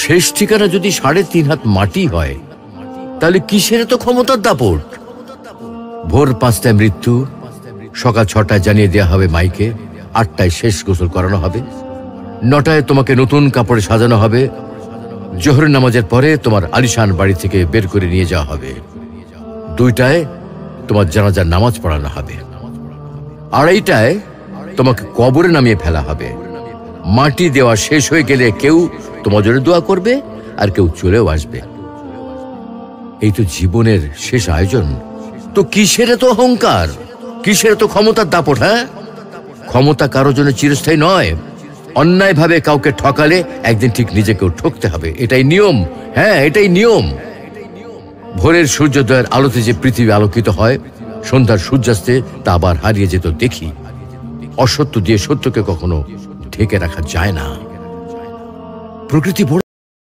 শেষ ঠিকানা যদি 3.5 হাত মাটি হয়, তাহলে কিসের তো ক্ষমতার দাপট? ভোর 5টায় মৃত্যু, সকাল 6টায় জানিয়ে দেওয়া হবে মাইকে, 8টায় শেষ গোসল করানো হবে, 9টায় তোমাকে নতুন কাপড়ে সাজানো হবে, জোহরের নামাজের পরে তোমার আলিশান বাড়ি থেকে বের করে নিয়ে যাওয়া হবে, 2টায় তোমার জানাজার নামাজ পড়ানো হবে, 2:30টায় তোমাকে কবরে নামিয়ে ফেলা হবে। মাটি দেওয়া শেষ হয়ে গেলে কেউ তোমার জন্য দোয়া করবে আর কেউ চলেও আসবে। এই তো জীবনের শেষ আয়োজন। তো কিসের তো অহংকার, কিসের তো ক্ষমতার দাপট? হ্যাঁ, ক্ষমতা কারোর জন্য চিরস্থায়ী নয়। অন্যায়ভাবে কাউকে ঠকালে একদিন ঠিক নিজেকেও ঠকতে হবে, এটাই নিয়ম। হ্যাঁ, এটাই নিয়ম। ভোরের সূর্যোদয়ের আলোতে যে পৃথিবী আলোকিত হয়, সন্ধ্যার সূর্যাস্তে তা আবার হারিয়ে যেত দেখি। অসত্য দিয়ে সত্যকে কখনো ঢেকে রাখা যায় না। প্রকৃতি